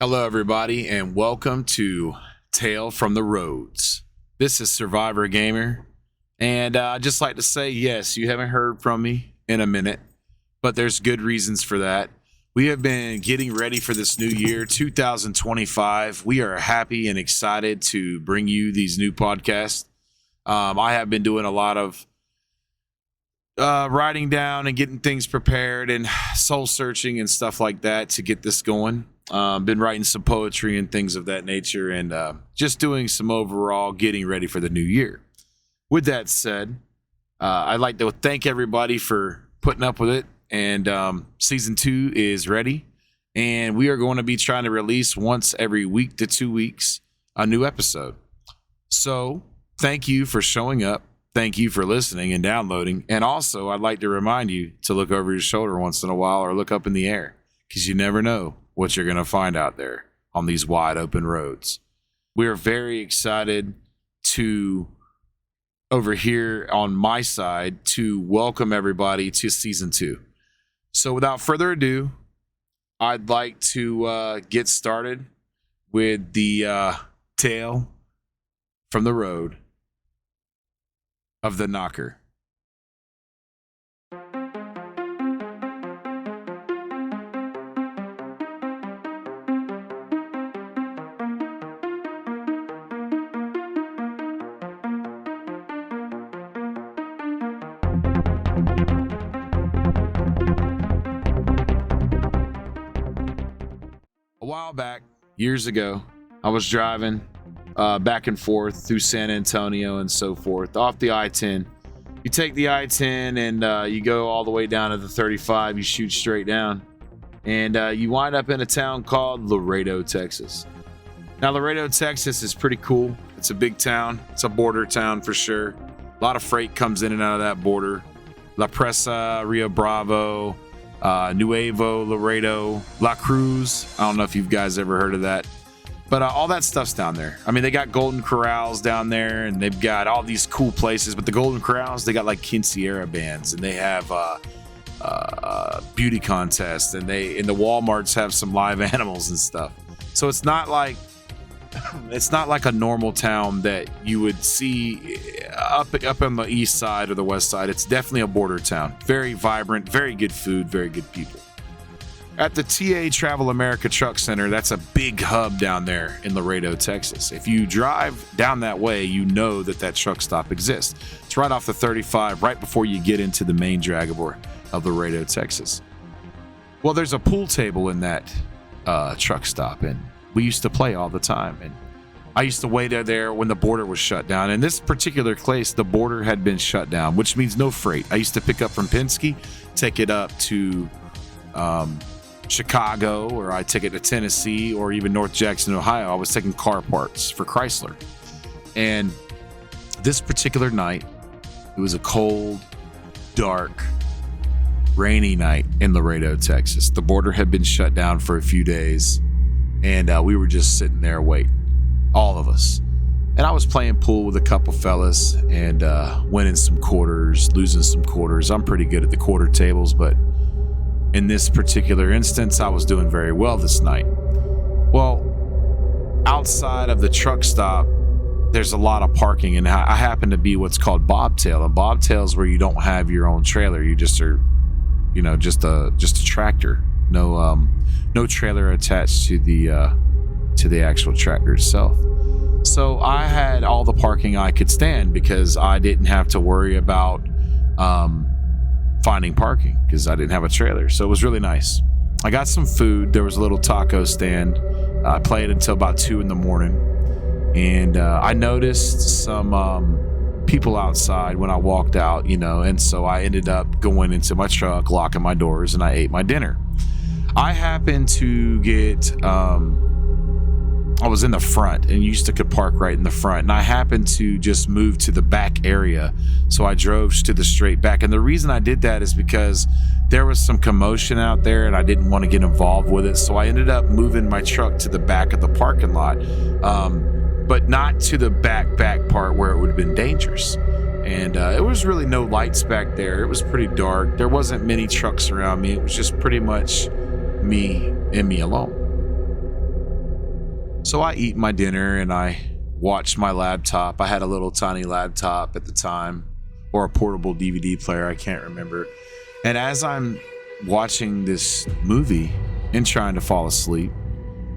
Hello, everybody, and welcome to Tale from the Roads. This is Survivor Gamer, and I'd just like to say, yes, you haven't heard from me in a minute, but there's good reasons for that. We have been getting ready for this new year, 2025. We are happy and excited to bring you these new podcasts. I have been doing a lot of writing down and getting things prepared and soul searching and stuff like that to get this going. Been writing some poetry and things of that nature, and just doing some overall getting ready for the new year. With that said, I'd like to thank everybody for putting up with it, and season 2 is ready, and we are going to be trying to release once every week to 2 weeks a new episode. So thank you for showing up. Thank you for listening and downloading. And also, I'd like to remind you to look over your shoulder once in a while or look up in the air, because you never know what you're going to find out there on these wide open roads. We are very excited to, over here on my side, to welcome everybody to season 2. So without further ado, I'd like to get started with the tale from the road of the knocker. A while back, years ago, I was driving back and forth through San Antonio and so forth, off the I-10. You take the I-10 and you go all the way down to the 35, you shoot straight down, and you wind up in a town called Laredo, Texas. Now, Laredo, Texas is pretty cool. It's a big town. It's a border town for sure. A lot of freight comes in and out of that border. La Presa, Rio Bravo, Nuevo, Laredo, La Cruz. I don't know if you guys ever heard of that. But all that stuff's down there. I mean, they got Golden Corrals down there, and they've got all these cool places. But the Golden Corrals, they got like quinceañera bands, and they have beauty contests, and the Walmarts have some live animals and stuff. So it's not like a normal town that you would see up on the east side or the west side. It's definitely a border town. Very vibrant, very good food, very good people. At the TA Travel America Truck Center, that's a big hub down there in Laredo, Texas. If you drive down that way, you know that truck stop exists. It's right off the 35, right before you get into the main drag of Laredo, Texas. Well, there's a pool table in that truck stop, and we used to play all the time. And I used to wait there when the border was shut down. In this particular place, the border had been shut down, which means no freight. I used to pick up from Penske, take it up to Chicago, or I take it to Tennessee, or even North Jackson, Ohio. I was taking car parts for Chrysler. And this particular night, it was a cold, dark, rainy night in Laredo, Texas. The border had been shut down for a few days, and we were just sitting there waiting, all of us. And I was playing pool with a couple fellas and winning some quarters, losing some quarters. I'm pretty good at the quarter tables, but in this particular instance, I was doing very well this night. Well, outside of the truck stop, there's a lot of parking, and I happen to be what's called bobtail. And bobtail is where you don't have your own trailer. You just are, just a tractor. No trailer attached to the actual tractor itself. So I had all the parking I could stand because I didn't have to worry about finding parking because I didn't have a trailer. So it was really nice. I got some food. There was a little taco stand. I played until about 2 a.m. and I noticed some people outside when I walked out, and so I ended up going into my truck, locking my doors, and I ate my dinner. I happened to get I was in the front, and you could park right in the front, and I happened to just move to the back area, so I drove to the straight back. And the reason I did that is because there was some commotion out there, and I didn't want to get involved with it, so I ended up moving my truck to the back of the parking lot, but not to the back part where it would have been dangerous. And it was really no lights back there. It was pretty dark. There wasn't many trucks around me. It was just pretty much me and me alone. So I eat my dinner and I watch my laptop. I had a little tiny laptop at the time, or a portable DVD player, I can't remember. And as I'm watching this movie and trying to fall asleep,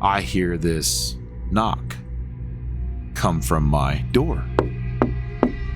I hear this knock come from my door.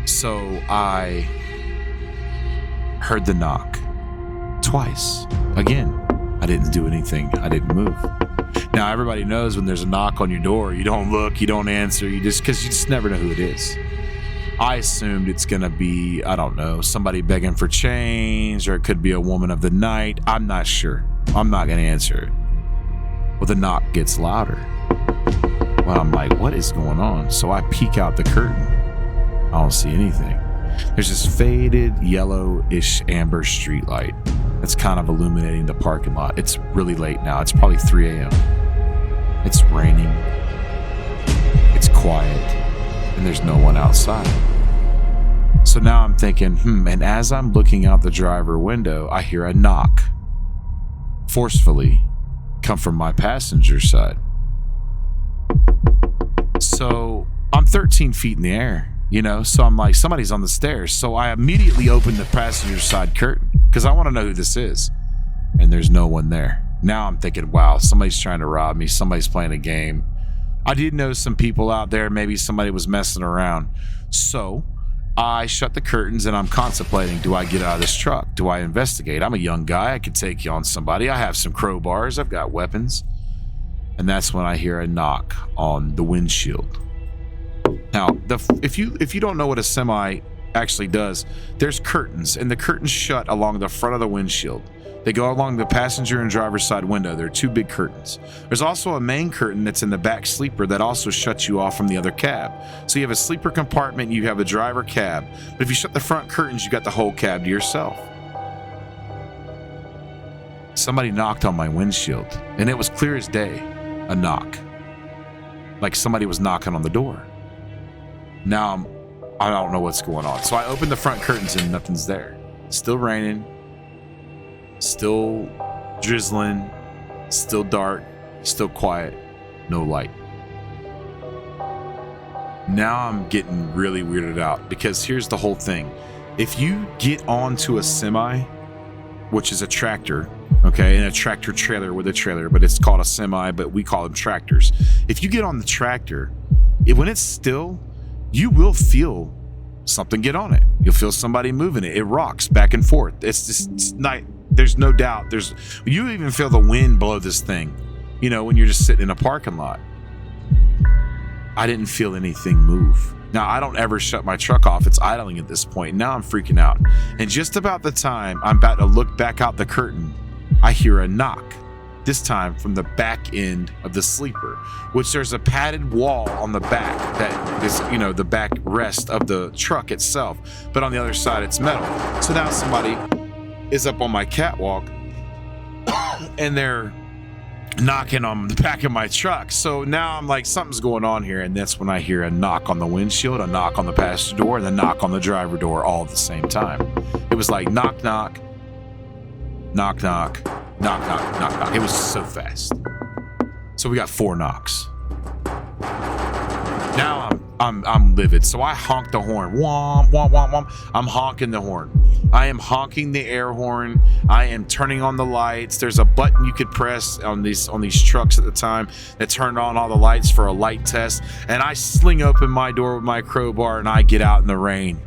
So I heard the knock twice. Again, I didn't do anything. I didn't move. Now, everybody knows when there's a knock on your door, you don't look, you don't answer, because you just never know who it is. I assumed it's going to be, I don't know, somebody begging for change, or it could be a woman of the night. I'm not sure. I'm not going to answer it. Well, the knock gets louder. Well, I'm like, what is going on? So I peek out the curtain. I don't see anything. There's this faded yellowish amber street light that's kind of illuminating the parking lot. It's really late now. It's probably 3 a.m. It's raining. It's quiet. And there's no one outside. So now I'm thinking, and as I'm looking out the driver window, I hear a knock forcefully come from my passenger side. So I'm 13 feet in the air. So I'm like, somebody's on the stairs. So I immediately open the passenger side curtain because I want to know who this is. And there's no one there. Now I'm thinking, wow, somebody's trying to rob me. Somebody's playing a game. I did know some people out there. Maybe somebody was messing around. So I shut the curtains and I'm contemplating, do I get out of this truck? Do I investigate? I'm a young guy. I could take you on somebody. I have some crowbars. I've got weapons. And that's when I hear a knock on the windshield. Now, if you don't know what a semi actually does, there's curtains, and the curtains shut along the front of the windshield. They go along the passenger and driver's side window. There are two big curtains. There's also a main curtain that's in the back sleeper that also shuts you off from the other cab. So you have a sleeper compartment, you have a driver cab. But if you shut the front curtains, you got the whole cab to yourself. Somebody knocked on my windshield, and it was clear as day, a knock. Like somebody was knocking on the door. Now I don't know what's going on. So I open the front curtains and nothing's there. Still raining. Still drizzling. Still dark. Still quiet. No light. Now I'm getting really weirded out because here's the whole thing. If you get onto a semi, which is a tractor, okay, and a tractor trailer with a trailer, but it's called a semi, but we call them tractors. If you get on the tractor, when it's still, you will feel something get on it. You'll feel somebody moving it. It rocks back and forth. It's not, there's no doubt. You even feel the wind blow this thing, when you're just sitting in a parking lot. I didn't feel anything move. Now, I don't ever shut my truck off. It's idling at this point. Now I'm freaking out. And just about the time I'm about to look back out the curtain, I hear a knock. This time from the back end of the sleeper, which there's a padded wall on the back that is, the back rest of the truck itself. But on the other side, it's metal. So now somebody is up on my catwalk and they're knocking on the back of my truck. So now I'm like, something's going on here. And that's when I hear a knock on the windshield, a knock on the passenger door, and a knock on the driver door all at the same time. It was like knock, knock, knock, knock. Knock, knock, knock, knock. It was so fast. So we got 4 knocks. Now I'm livid. So I honk the horn. Womp, womp, womp, womp. I'm honking the horn. I am honking the air horn. I am turning on the lights. There's a button you could press on these trucks at the time that turned on all the lights for a light test. And I sling open my door with my crowbar and I get out in the rain.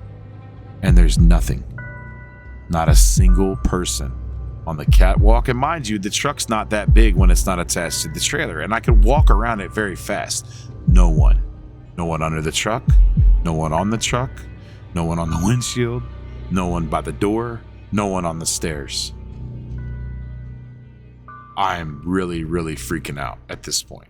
And there's nothing. Not a single person on the catwalk. And mind you, the truck's not that big when it's not attached to the trailer, and I could walk around it very fast. No one under the truck, no one on the truck, no one on the windshield, no one by the door, no one on the stairs. I'm really, really freaking out at this point.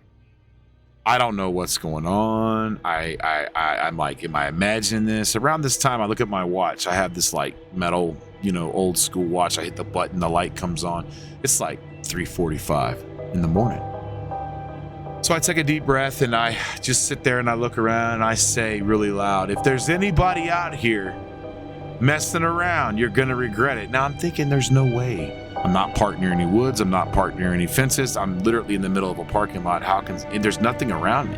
I don't know what's going on. I'm like, am I imagining this? Around this time, I look at my watch. I have this like metal, old school watch. I hit the button, the light comes on. It's like 3:45 in the morning. So I take a deep breath and I just sit there and I look around and I say really loud, if there's anybody out here messing around, you're going to regret it. Now I'm thinking there's no way. I'm not parked near any woods. I'm not parked near any fences. I'm literally in the middle of a parking lot. And there's nothing around me.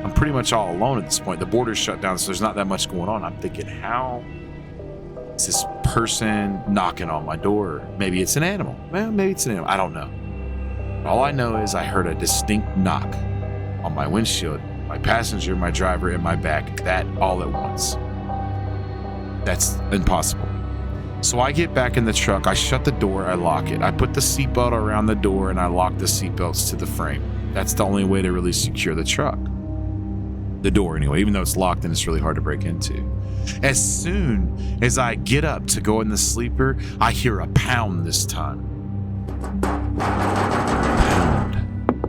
I'm pretty much all alone at this point. The border's shut down, so there's not that much going on. I'm thinking, how is this person knocking on my door? Maybe it's an animal. Well, maybe it's an animal. I don't know. All I know is I heard a distinct knock on my windshield, my passenger, my driver, and my back. That all at once. That's impossible. So I get back in the truck, I shut the door, I lock it. I put the seatbelt around the door and I lock the seatbelts to the frame. That's the only way to really secure the truck. The door anyway, even though it's locked and it's really hard to break into. As soon as I get up to go in the sleeper, I hear a pound this time. Pound.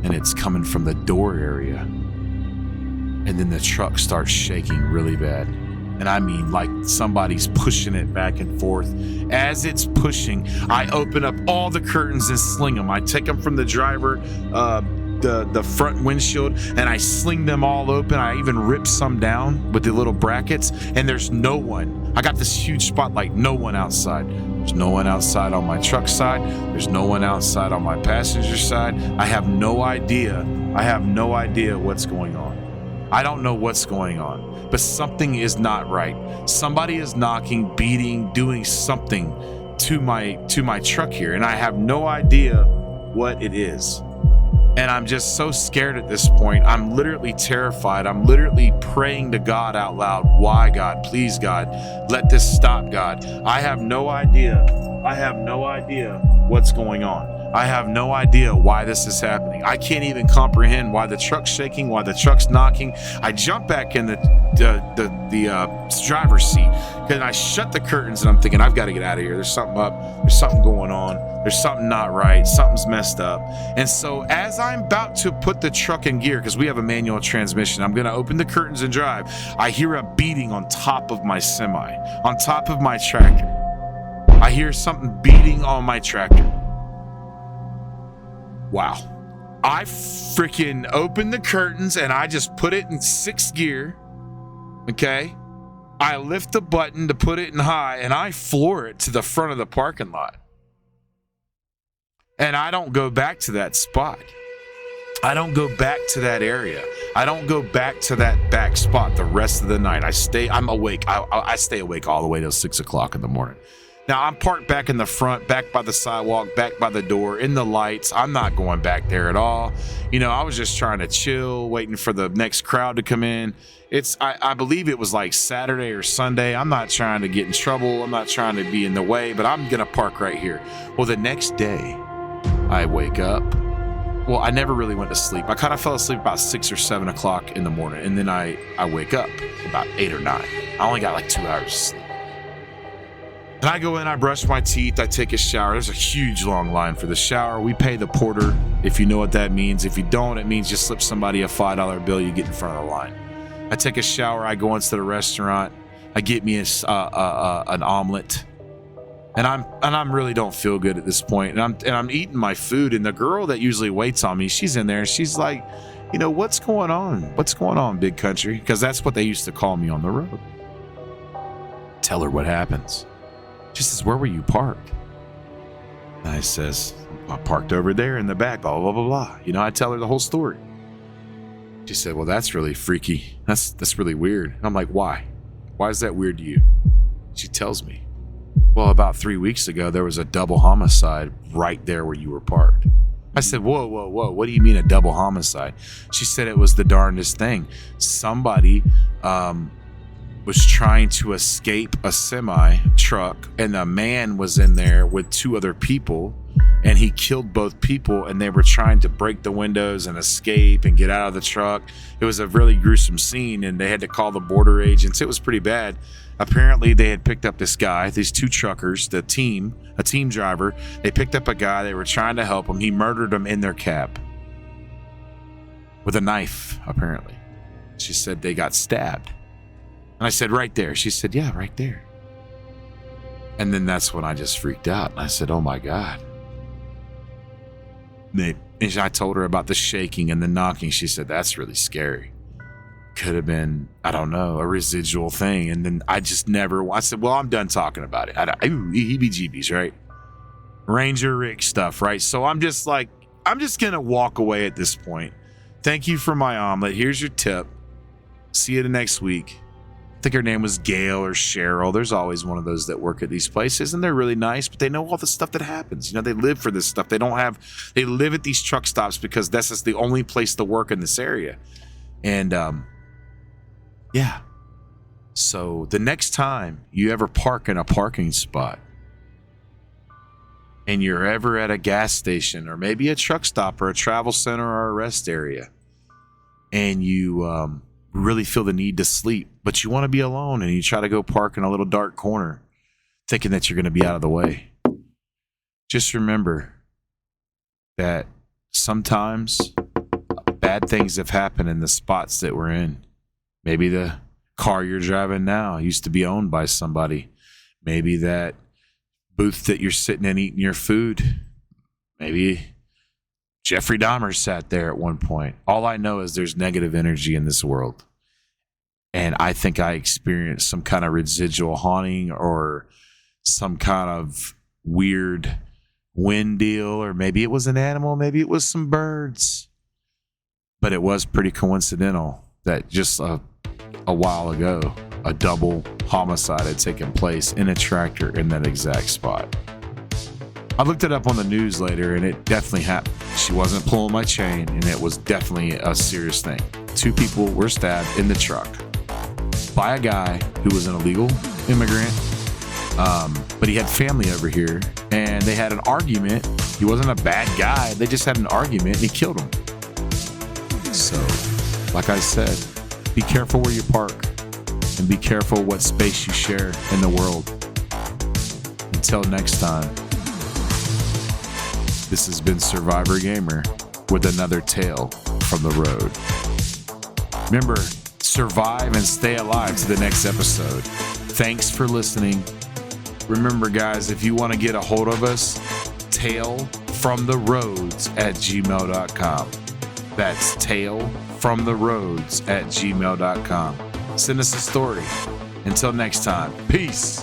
And it's coming from the door area. And then the truck starts shaking really bad. And I mean, like somebody's pushing it back and forth. As it's pushing, I open up all the curtains and sling them. I take them from the driver, the front windshield, and I sling them all open. I even rip some down with the little brackets, and there's no one. I got this huge spotlight, no one outside. There's no one outside on my truck side. There's no one outside on my passenger side. I have no idea what's going on. I don't know what's going on, but something is not right. Somebody is knocking, beating, doing something to my truck here, and I have no idea what it is. And I'm just so scared at this point. I'm literally terrified. I'm literally praying to God out loud. Why, God? Please, God, let this stop, God. I have no idea what's going on. I have no idea why this is happening. I can't even comprehend why the truck's shaking, why the truck's knocking. I jump back in the driver's seat and I shut the curtains and I'm thinking, I've got to get out of here. There's something up. There's something going on. There's something not right. Something's messed up. And so as I'm about to put the truck in gear, because we have a manual transmission, I'm going to open the curtains and drive. I hear a beating on top of my semi, on top of my tractor. I hear something beating on my tractor. Wow. I freaking opened the curtains and I just put it in 6th gear. Okay. I lift the button to put it in high and I floor it to the front of the parking lot. And I don't go back to that spot. I don't go back to that area. I don't go back to that back spot the rest of the night. I'm awake. I stay awake all the way till 6 o'clock in the morning. Now, I'm parked back in the front, back by the sidewalk, back by the door, in the lights. I'm not going back there at all. You know, I was just trying to chill, waiting for the next crowd to come in. I believe it was like Saturday or Sunday. I'm not trying to get in trouble. I'm not trying to be in the way, but I'm going to park right here. Well, the next day, I wake up. Well, I never really went to sleep. I kind of fell asleep about 6 or 7 o'clock in the morning, and then I wake up about 8 or 9. I only got like 2 hours of sleep. And I go in, I brush my teeth, I take a shower. There's a huge long line for the shower. We pay the porter, if you know what that means. If you don't, it means you slip somebody a $5 bill, you get in front of the line. I take a shower, I go into the restaurant, I get me an omelet. And I'm really don't feel good at this point. And I'm eating my food, and the girl that usually waits on me, she's in there and she's like, you know, what's going on? What's going on, big country? Because that's what they used to call me on the road. Tell her what happens. She says, where were you parked? And I says, I parked over there in the back, blah, blah, blah, blah. You know, I tell her the whole story. She said, well, that's really freaky. That's really weird. And I'm like, why? Why is that weird to you? She tells me, well, about 3 weeks ago, there was a double homicide right there where you were parked. I said, whoa, whoa, whoa. What do you mean a double homicide? She said it was the darndest thing. Somebody, was trying to escape a semi truck, and a man was in there with 2 other people, and he killed both people, and they were trying to break the windows and escape and get out of the truck. It was a really gruesome scene, and they had to call the border agents. It was pretty bad. Apparently they had picked up this guy, these 2 truckers, a team driver. They picked up a guy. They were trying to help him. He murdered him in their cab with a knife, apparently. She said they got stabbed. And I said, right there. She said, yeah, right there. And then that's when I just freaked out. And I said, oh my God. And I told her about the shaking and the knocking. She said, that's really scary. Could have been, I don't know, a residual thing. And then I said, well, I'm done talking about it. Ooh, heebie-jeebies, right? Ranger Rick stuff, right? So I'm just gonna walk away at this point. Thank you for my omelet. Here's your tip. See you the next week. I think her name was Gail or Cheryl. There's always one of those that work at these places, and they're really nice, but they know all the stuff that happens. They live for this stuff. They live at these truck stops because that's just the only place to work in this area. And yeah. So the next time you ever park in a parking spot and you're ever at a gas station or maybe a truck stop or a travel center or a rest area, and you really feel the need to sleep, but you want to be alone, and you try to go park in a little dark corner thinking that you're going to be out of the way, just remember that sometimes bad things have happened in the spots that we're in. Maybe the car you're driving now used to be owned by somebody. Maybe that booth that you're sitting in eating your food, maybe Jeffrey Dahmer sat there at one point. All I know is there's negative energy in this world. And I think I experienced some kind of residual haunting or some kind of weird wind deal, or maybe it was an animal, maybe it was some birds. But it was pretty coincidental that just a while ago, a double homicide had taken place in a tractor in that exact spot. I looked it up on the news later, and it definitely happened. She wasn't pulling my chain, and it was definitely a serious thing. 2 people were stabbed in the truck by a guy who was an illegal immigrant, but he had family over here, and they had an argument. He wasn't a bad guy. They just had an argument, and he killed him. So, like I said, be careful where you park, and be careful what space you share in the world. Until next time, this has been Survivor Gamer with another tale from the road. Remember, survive and stay alive to the next episode. Thanks for listening. Remember, guys, if you want to get a hold of us, talefromtheroads@gmail.com. That's talefromtheroads@gmail.com. Send us a story. Until next time, peace.